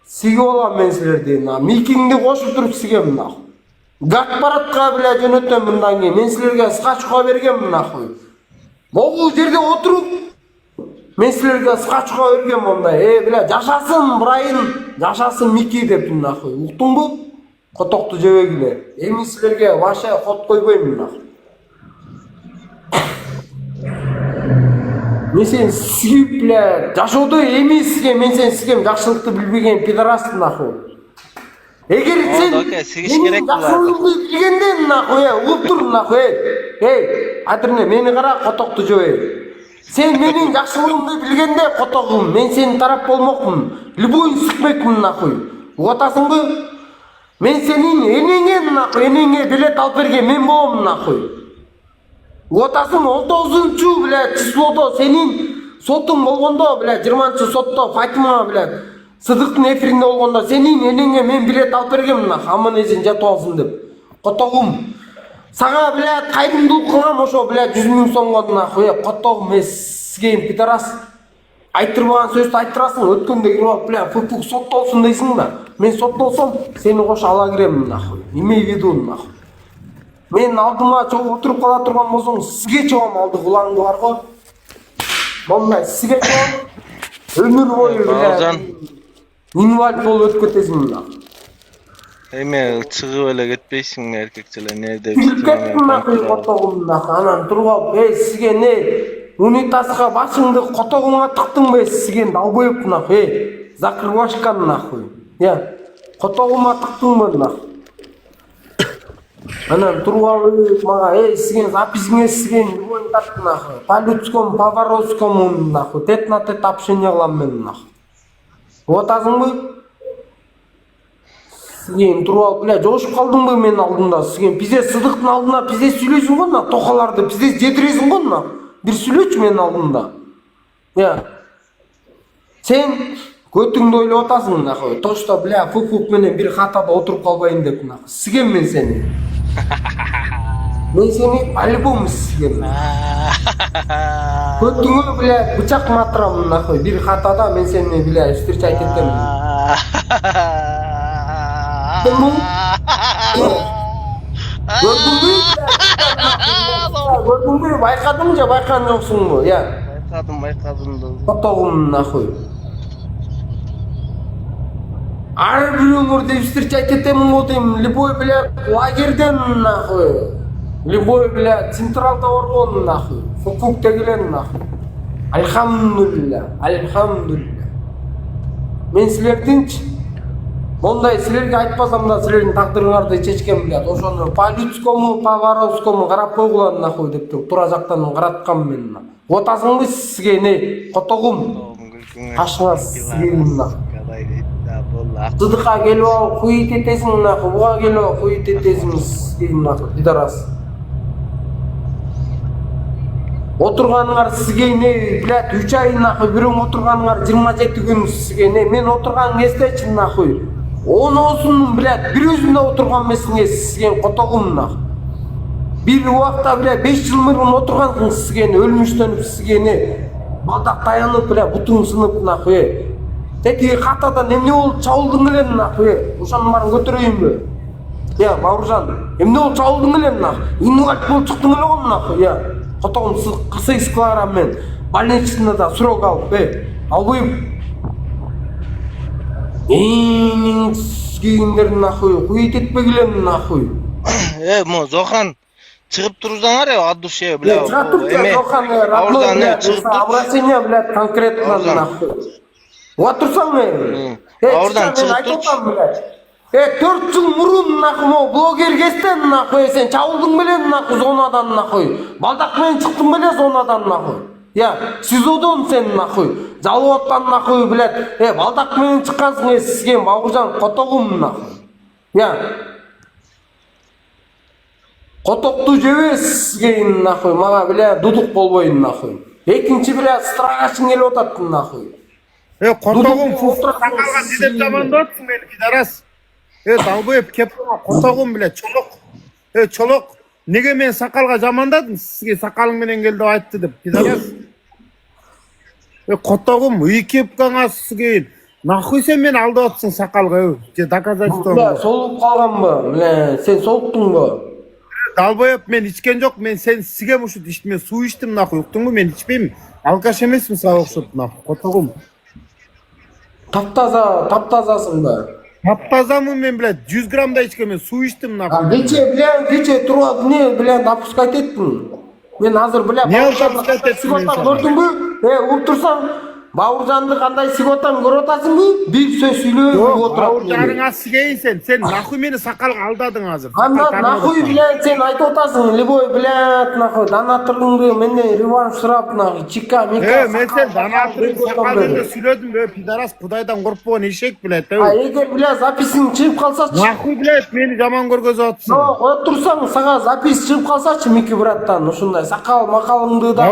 Сиге болам мен силерден. Микиңди кошуп туруп сигем нахуй. Гакпаратка биле жөнөтөм мындан кийин. Мен силерге скачка бергем нахуй. Могул жерде отуруп мен силерге скачка бергем мондай. Биле жашасын Брайын, жашасын Мики деп нахуй. Уктуңбу? Котокту жебегиле. Эми силерге вообще ход койбойм нахуй. Мен сен сигип биле жашоодо эми сиге мен сен сигем жакшылыкты билбеген пидорас нахуй. Эгер сен сигиш керек жакшылыкты билгенден нахуй угуп тур нахуй. Адырне мени кара котокту жебей. Сен менин жакшылыгымды билгенде котогум мен сенин тарап болмокмун. Любойн сыкмекмин нахуй. Угатасыңбы? Мен сенин энеңе нахуй, энеңе билет алып берген мен болом нахуй. Угатасың 19-чу биле числодо сенин сотуң болгондо биле 20-чы сотто Фатима биле Сыдыктын эфиринде болгондо сенин энеңе мен билет алып бергем нахуй. Аман эсен жатып алсын деп. Котогум сага биле кайрымдуулук кылгам ошо биле 100 000 сомго нахуй. Котогум сиген пидорас. Айтырбаган сөздү айтырасың, өткөндө кирип алып биле фук соттолсун дейсиң да. Мен соттолсом сени кошо ала кирем нахуй. Имей в виду нахуй. Мен алдыма чогуу отуруп кала турган болсоң, сиге чогам алды кулаңды бар го. Мондай сиге чогам өмүр бою биле инвалид болуп өтүп кетесиң нахуй. Эме чыгып эле кетпейсиңби эркекче эле нерде кеттим нахуй котогум нахуй. Анан туруп алып, сиге не унитазга башыңды котогуңа тыктыңбы сиген далбоеп нахуй. Закрывашкан нахуй. Котогума тыктыңбы нахуй. Анан туруп алып мага сиген записиңе сиген любойн тарт нахуй. По людскому, по воровскому нахуй. Тет на тет общение кылам мен нахуй. Угатасыңбы? Сиген туруп алып биле жошуп калдыңбы менин алдымда? Сиген пизе Сыдыктын алдына пизе сүйлөйсүң го на, токаларды пизе жедиресиң го на. Бир сүйлөчү менин алдымда. Сен көтүңдү ойлоп атасың нахуй. Тошто биле фук менен бир хатада отуруп калбайын деп нахуй. Сиген мен сени. Мен сени по-любому сиген. Көтүңө биле бычак матырам нахуй. Бир хатада мен сени биле встречать этем. Көрдүңбү? Байкадың же байкаган жоксуңбу? Байкадым да. Котогум нахуй. Ар бир өңүрдө встречать этемин го дейм. Любой биле лагерден нахуй. Любой биле централда баргон нахуй. Фук дегилен нахуй. Альхамдулилля, альхамдулилля. Мен силердинчи мондай силерге айтпасам да силердин тагдырыңарды чечкем билет. Ошону по людскому, по воровскому карап койгула нахуй деп тура жактан караткам мен. Отасыңбы сиге не? Котогум. Кашыңа сигин нахуй. Сыдыкка келип алып куйт этесиң нахуй. Буга келип алып куйт этесиң сигин нахуй. Пидорас. Отурганыңар сиге не, блядь, 3 ай нахуй, бирөөң отурганыңар 27 күн сиге не. Мен отурганым эстечи нахуй. Оносунун, блядь, бир өзүндө отурган эмесиңе сиген котогум нахуй. Бир убакта, блядь, 5 жыл мурун отургансың сиген, өлмүштөнүп сигени. Балдак таянып, блядь, бутуң сынып нахуй. Теги хатадан эмне болуп чабылдың эле нахуй. Ошонун баарын көтөрөйүнбү? Бауыржан, эмне болуп чабылдың эле нахуй. Инвалид болуп чыктың эле го нахуй. Котогум кысайс кылагам мен. Больницада срок алып, албайм. Кийиндер нахуй, куйт этпегиле нахуй. Мо Зохан чыгып турсаңар от души, бля. Чыгып тур, Зохан, родной, обращение, блядь, конкретно нахуй. Вот турсаң мен. Oradan чыгып турчу. 4 жыл мурун нахуй блогер кестен нахуй сен чабылдың беле нахуй зонадан нахуй. Балдак менен чыктың беле зонадан нахуй. СИЗОдон сен нахуй. Жалооттан нахуй билет. Балдак менен чыккансың сиген Бауыржан котогум нахуй. Котокту жебес сиген нахуй. Мага биле дудук болбойн нахуй. Экинчи биле страшың келип атат нахуй. Котогум сакалга дидеп жамандатсың мени пидорас. Далбоеп кеп котогум биле чолок. Чолок, неге мен сакалга жамандадың? Сизге сакалың менен кел деп айтты деп пидорас. Котогум үй кепкаңа сиген. Нахуй сен мени алдап атсың сакалга, же доказательство. Бля, солуп калганбы? Бля, сен солуптуңбу? Далбоеп мен ичкен жок, мен сен сиге ушут ичтим, мен суу ичтим нахуй, уктуңбу? Мен ичпейм. Алкаш эмесмин сага окшоп нахуй, котогум. Таптазасыңбы? Таптазамын мен, блядь, 100 грамм да ичкен, мен суу ичтим нахуй. Кече туруп не, бля, опускать еттин. Мен азыр, бля, Не опускать еттин мен сага? көрдүңбү? Уруп турсаң, Бауыржанды кандай сыйып атам көрүп атасыңбы? Бир сөз сүйлөп отурат. Бауыржаныңа сигейин сен нахуй мени сакалга алдадың азыр. Анда нахуй, блядь, сен айтып атасың, любой, блядь, нахуй, донаторуңду менден реванш сурап, нахуй, чика, мика. Мен сен донаторуң сакалды сүйлөдүм, пидорас, кудайдан коркпогон ишек, блядь. Эгер, блядь, записиң чыгып калсачы. Нахуй, блядь, мени жаман көргөзүп атсың. Коюп турсаң, сага запись чыгып калсачы, Мики браттан, ушундай сакал макалыңды да.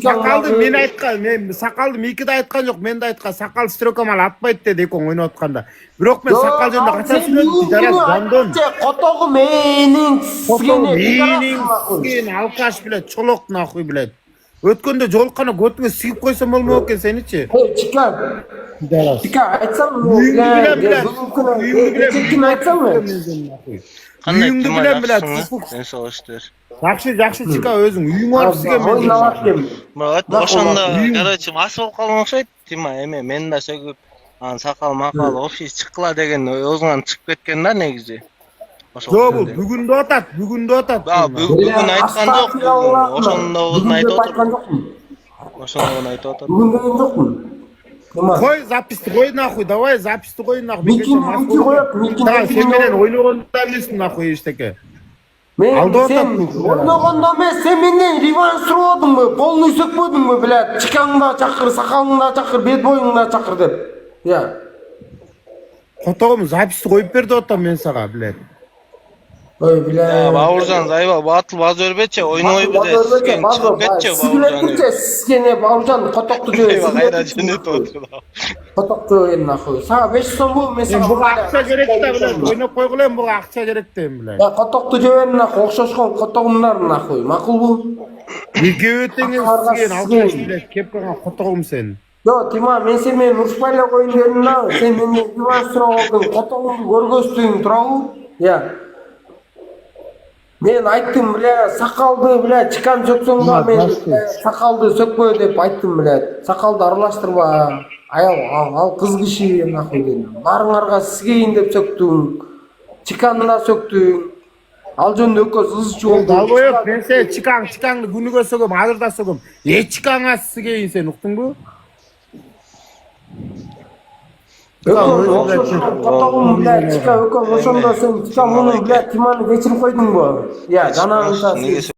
Сакалды мен айткан, мен сакалды Мики да айткан жок, мен да айткан, сакал строкамал атпайт деди экөөң ойноп атканда. Бирок мен сакал жөнүндө качан сүйлөдүм, пидорас, жандон. Котогу менин Сиген алкаш, блядь, чолок нахуй, блядь. Өткөндө жолукканда көтүңө сигип койсом болмок экен сеничи. Чика. Пидорас. Чика, айтсам, Кандай Үйүңдү тема билем, блядь, жакшысың, ден соолуштар. Жакшы чика өзүң, үйүң барып сиген мен. Ошондо, короче, мас болуп калган окшойт. Тима эме мен да сөгүп, анан сакал макал общий чыккыла деген оозунан чыгып кеткен да негизи. Жок, бул бүгүндө атат. Бүгүн айткан жок. Ошондогун айтып отур. Ошондогун айтып отур. Бүгүн деген жокмун. Кой записти кой нахуй, давай записти кой нахуй. Мики коёт, Мики. Сен менен ойногондо эмесмин нахуй эчтеке. Сен ойногондо эмес, сен менден реванш суруп атыңбы? Полный сөкпөдүңбү, блядь? Чикаңды да чакыр, сакалыңды да чакыр, бет боюңду да чакыр деп. Я. Котогум записти коюп бер деп атам мен сага, блядь. Ой, блядь. Бауыржан зайба батыл баз өрбөчү, ойнойбуз де. Сен чыгып кетчи Бауыржан. Сизге бауыржан котокту жөө. Кайра жөнөтүп отур. Котокту нахуй. Сага 5 сомбу, мен сага. Буга акча керек да, блядь. Ойноп койгула эми, буга акча керек да эми, блядь. Я котокту жөө нахуй, окшошкон котогумдар нахуй. Макулбу? Экөө теңиз сиген алкаш, блядь, кеп калган котогум сен. Yo, Тима, мен сен менен урушпай эле коюн дедим да. Сен менден реванш сурап алдың, котогумду көргөзтүң, туурабы? Я. Мен айттым, бля, сакалды, бля, чикан сөксөң да, мен сакалды сөкпө деп айттым, бля. Сакалды аралаштырба. Ал кыз киши нахуй дедим. Барыңарга сигейин деп сөктүң. Чиканды да сөктүң. Ал жөнүндө экөөбүз ызчу болдук. Далбоеп, мен сен чикаңды күнүгө сөгөм, азыр да сөгөм. Чикаңа сигейин сен, уктуңбу? Котогум, бля, чика, ошондо сен чика муну, бля, Тиманы кечирип койдуңбу? Я, жанагынча.